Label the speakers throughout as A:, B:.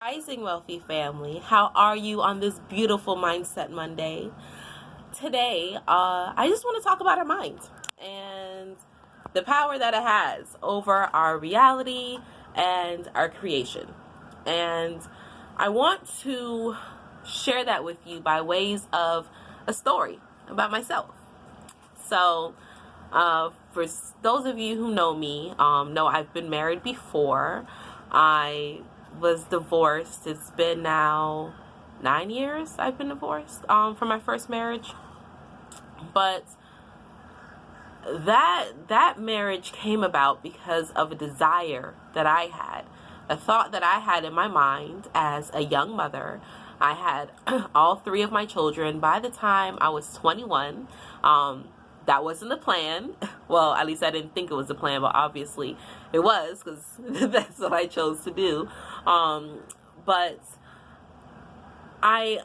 A: Rising Wealthy family, how are you on this beautiful Mindset Monday? Today, I just want to talk about our mind and the power that it has over our reality and our creation. And I want to share that with you by ways of a story about myself. So, for those of you who know me, know I've been married before. I was divorced. It's been now 9 years I've been divorced from my first marriage. But that marriage came about because of a desire that I had, a thought that I had in my mind as a young mother. I had all three of my children by the time I was 21. That wasn't the plan. Well, at least I didn't think it was the plan, but obviously it was, because that's what I chose to do. But I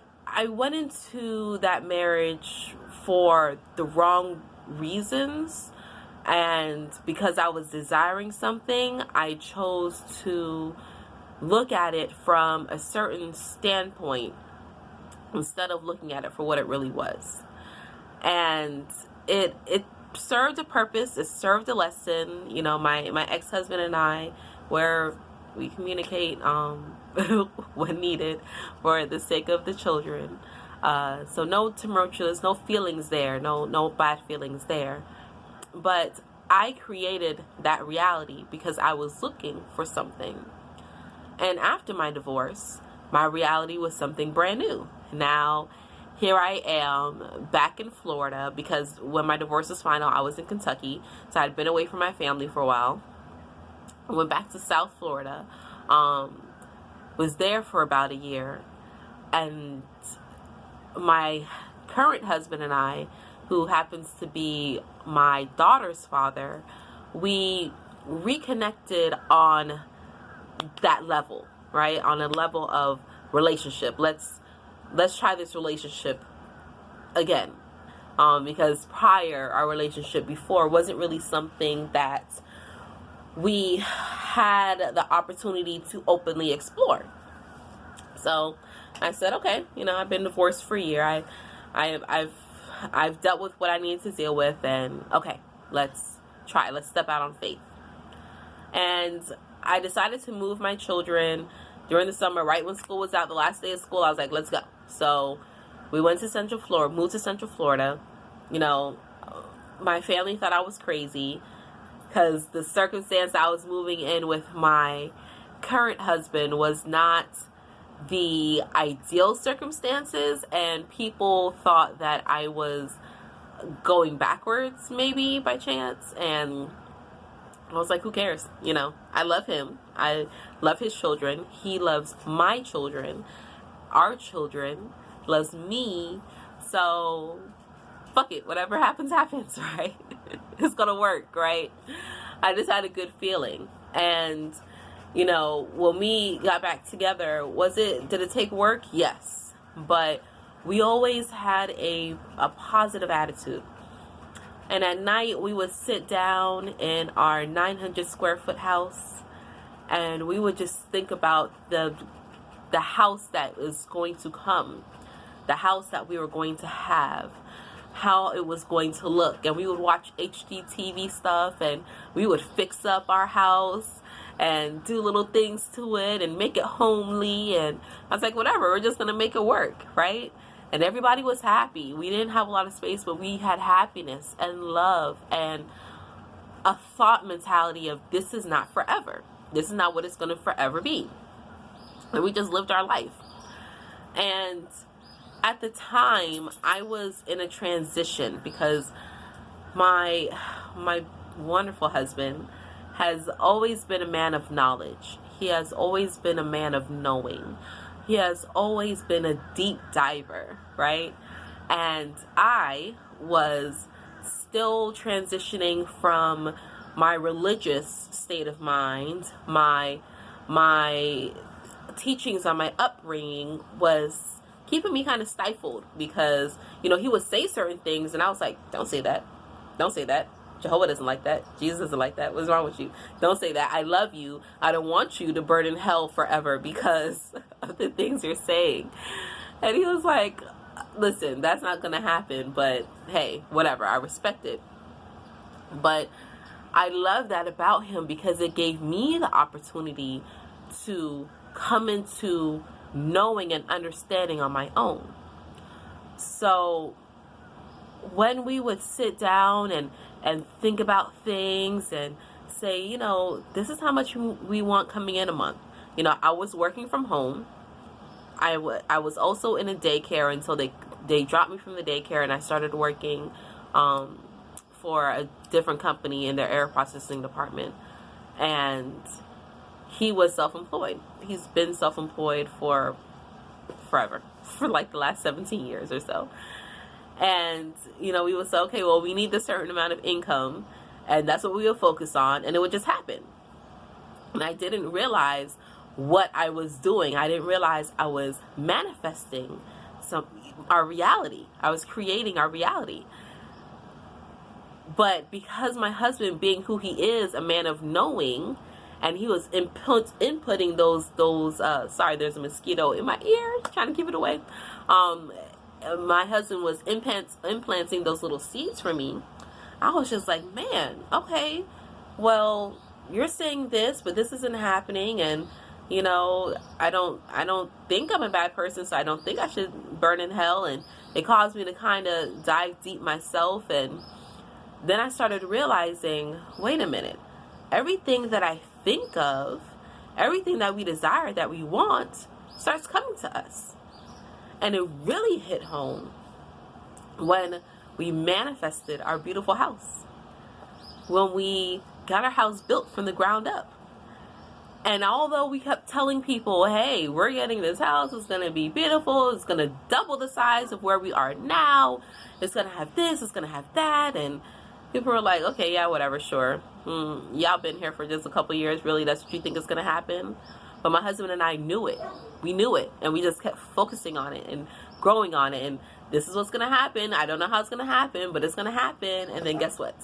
A: went into that marriage for the wrong reasons, and because I was desiring something, I chose to look at it from a certain standpoint instead of looking at it for what it really was. And it served a purpose. It served a lesson. You know, my ex-husband and I, where we communicate when needed for the sake of the children. So no tumultuous, no feelings there, no bad feelings there. But I created that reality because I was looking for something. And after my divorce, my reality was something brand new. Now, here I am back in Florida, because when my divorce was final, I was in Kentucky. So I'd been away from my family for a while. I went back to South Florida, was there for about a year. And my current husband and I, who happens to be my daughter's father, we reconnected on that level, right? On a level of relationship. Let's try this relationship again. Because our relationship before wasn't really something that we had the opportunity to openly explore. So I said, okay, I've been divorced for a year. I've dealt with what I needed to deal with, and okay, let's step out on faith. And I decided to move my children during the summer, right when school was out, the last day of school. I was like, let's go. So we went to Central Florida, moved to Central Florida. My family thought I was crazy because the circumstance I was moving in with my current husband was not the ideal circumstances, and people thought that I was going backwards maybe by chance. And I was like, who cares? I love him. I love his children. He loves my children. Our children loves me. So fuck it. Whatever happens, happens, right? It's gonna work, right? I just had a good feeling. And when we got back together, did it take work? Yes. But we always had a positive attitude. And at night, we would sit down in our 900 square foot house, and we would just think about the house that was going to come, the house that we were going to have, how it was going to look. And we would watch HGTV stuff, and we would fix up our house and do little things to it and make it homely. And I was like, whatever, we're just going to make it work, right? And everybody was happy. We didn't have a lot of space, but we had happiness and love and a thought mentality of, this is not forever. This is not what it's going to forever be. And we just lived our life. And at the time, I was in a transition because my wonderful husband has always been a man of knowledge. He has always been a man of knowing. He has always been a deep diver, right? And I was still transitioning from my religious state of mind. My teachings on my upbringing was keeping me kind of stifled because, he would say certain things and I was like, don't say that. Don't say that. Jehovah doesn't like that. Jesus doesn't like that. What's wrong with you? Don't say that. I love you. I don't want you to burn in hell forever because of the things you're saying. And he was like, listen, that's not going to happen, but hey, whatever, I respect it. But I love that about him because it gave me the opportunity to come into knowing and understanding on my own. So when we would sit down and think about things and say, you know, this is how much we want coming in a month. You know, I was working from home. I was also in a daycare until they dropped me from the daycare, and I started working for a different company in their air processing department. And he was self-employed. He's been self-employed for forever, for like the last 17 years or so. And, you know, we would say, okay, well, we need this certain amount of income, and that's what we would focus on, and it would just happen. And I didn't realize what I was doing. I didn't realize I was manifesting our reality. I was creating our reality. But because my husband, being who he is, a man of knowing, and he was inputting those sorry, there's a mosquito in my ear, trying to keep it away. My husband was implanting those little seeds for me. I was just like, man, okay, well, you're saying this, but this isn't happening, and you know, I don't think I'm a bad person, so I don't think I should burn in hell. And it caused me to kind of dive deep myself. And then I started realizing, wait a minute, everything that I think of, everything that we desire, that we want, starts coming to us. And it really hit home when we manifested our beautiful house, when we got our house built from the ground up. And although we kept telling people, hey, we're getting this house, it's going to be beautiful, it's going to double the size of where we are now, it's going to have this, it's going to have that, and people were like, okay, yeah, whatever, sure. Y'all been here for just a couple years, really, that's what you think is going to happen? But my husband and I knew it. We knew it, and we just kept focusing on it and growing on it, and this is what's going to happen. I don't know how it's going to happen, but it's going to happen, and then guess what?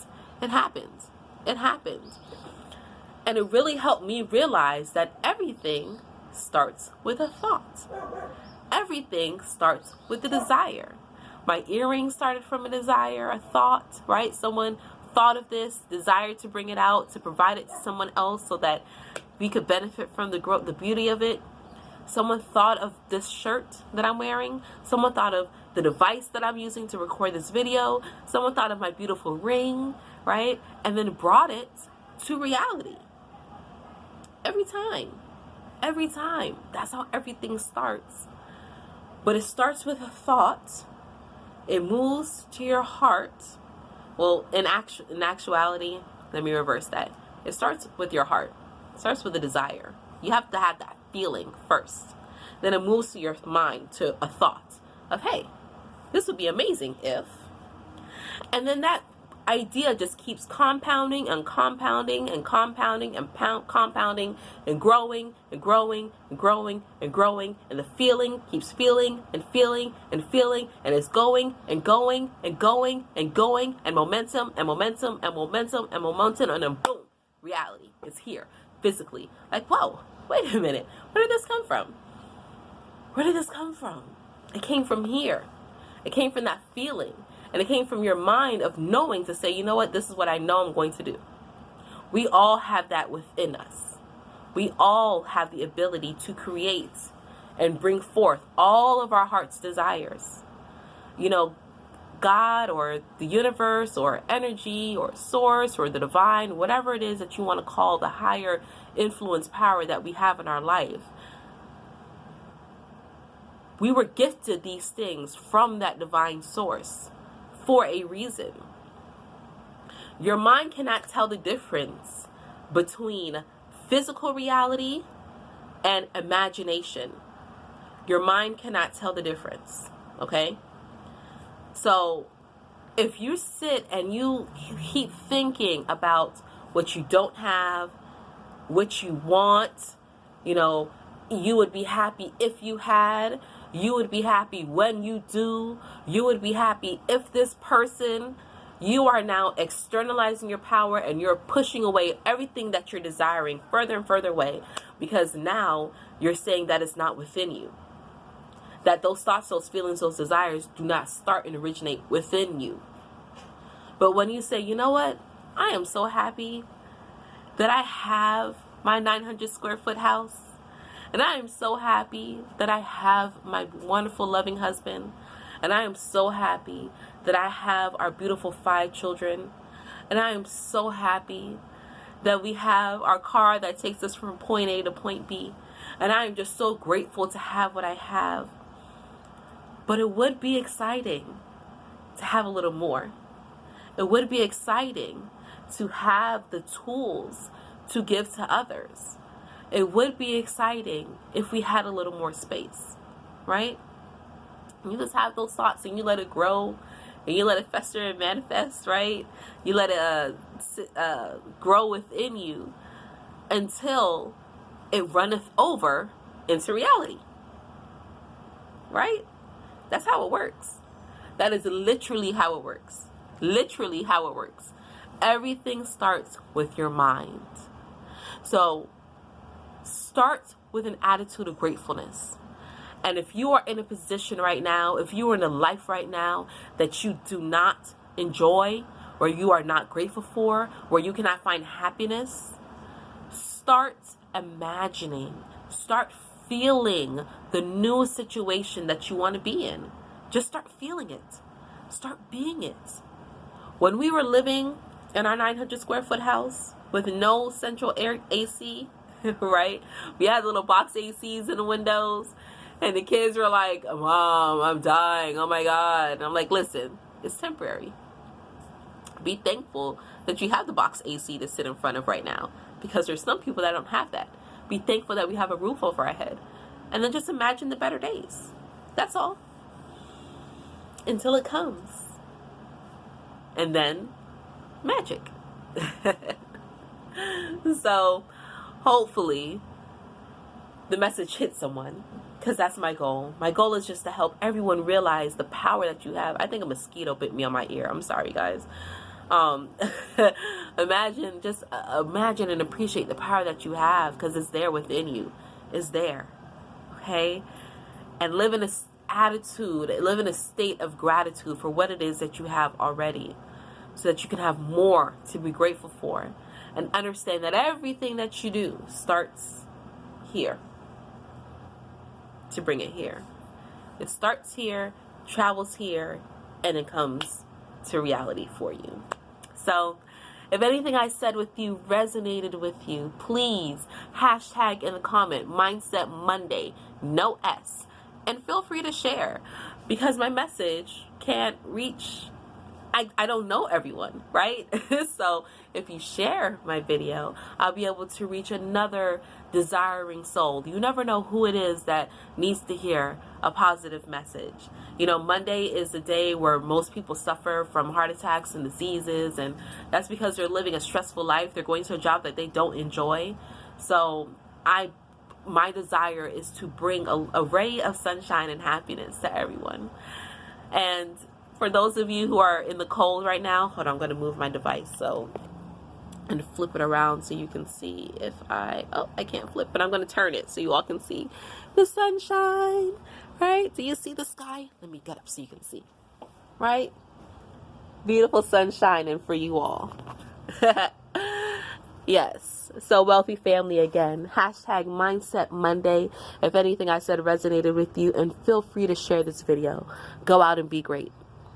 A: It happens. It happens. And it really helped me realize that everything starts with a thought. Everything starts with a desire. My earring started from a desire, a thought, right? Someone thought of this, desired to bring it out, to provide it to someone else so that we could benefit from the growth, the beauty of it. Someone thought of this shirt that I'm wearing. Someone thought of the device that I'm using to record this video. Someone thought of my beautiful ring, right? And then brought it to reality. Every time. That's how everything starts. But it starts with a thought. It moves to your heart. Well, in actuality, let me reverse that. It starts with your heart. It starts with a desire. You have to have that feeling first. Then it moves to your mind, to a thought of, hey, this would be amazing if. And then that idea just keeps compounding and compounding and compounding and compounding and growing and growing and growing and growing, and the feeling keeps feeling and feeling and feeling, and it's going and going and going and going, and momentum and momentum and momentum and momentum, and then boom, reality is here physically. Like, whoa, wait a minute, where did this come from? Where did this come from? It came from here. It came from that feeling. And it came from your mind of knowing to say, you know what, this is what I know I'm going to do. We all have that within us. We all have the ability to create and bring forth all of our heart's desires. You know, God or the universe or energy or source or the divine, whatever it is that you want to call the higher influence power that we have in our life. We were gifted these things from that divine source for a reason. Your mind cannot tell the difference between physical reality and imagination. Your mind cannot tell the difference, okay? So if you sit and you keep thinking about what you don't have, what you want, you know, you would be happy if you had, you would be happy when you do, you would be happy if this person, you are now externalizing your power, and you're pushing away everything that you're desiring further and further away, because now you're saying that it's not within you. That those thoughts, those feelings, those desires do not start and originate within you. But when you say, you know what, I am so happy that I have my 900 square foot house, and I am so happy that I have my wonderful loving husband, and I am so happy that I have our beautiful 5 children, and I am so happy that we have our car that takes us from point A to point B, and I am just so grateful to have what I have. But it would be exciting to have a little more. It would be exciting to have the tools to give to others. It would be exciting if we had a little more space, right? You just have those thoughts and you let it grow and you let it fester and manifest, right? You let it grow within you until it runneth over into reality, right? That's how it works. That is literally how it works. Literally how it works. Everything starts with your mind. So start with an attitude of gratefulness. And if you are in a position right now, if you are in a life right now that you do not enjoy, or you are not grateful for, where you cannot find happiness, start imagining, start feeling the new situation that you want to be in. Just start feeling it. Start being it. When we were living in our 900 square foot house with no central air AC, right? We had little box ACs in the windows, and the kids were like, Mom, I'm dying. Oh my God. And I'm like, listen, it's temporary. Be thankful that you have the box AC to sit in front of right now, because there's some people that don't have that. Be thankful that we have a roof over our head. And then just imagine the better days. That's all. Until it comes. And then magic. So hopefully the message hits someone, because that's my goal. My goal is just to help everyone realize the power that you have. I think a mosquito bit me on my ear. I'm sorry, guys. Imagine and appreciate the power that you have, because it's there within you. It's there. Okay? And live in a attitude, live in a state of gratitude for what it is that you have already, so that you can have more to be grateful for, and understand that everything that you do starts here to bring it here. It starts here, travels here, and it comes to reality for you. So if anything I said with you resonated with you, please hashtag in the comment Mindset Monday, no S. And feel free to share, because my message can't reach, I don't know everyone, right? So if you share my video, I'll be able to reach another desiring soul. You never know who it is that needs to hear a positive message. You know, Monday is the day where most people suffer from heart attacks and diseases, and that's because they're living a stressful life. They're going to a job that they don't enjoy. So my desire is to bring a ray of sunshine and happiness to everyone. And for those of you who are in the cold right now, hold on, I'm going to move my device and flip it around so you can see if I can't flip, but I'm going to turn it so you all can see the sunshine, right? Do you see the sky? Let me get up so you can see, right? Beautiful sun shining for you all. Yes. So wealthy family, again, hashtag Mindset Monday. If anything I said resonated with you, and feel free to share this video. Go out and be great.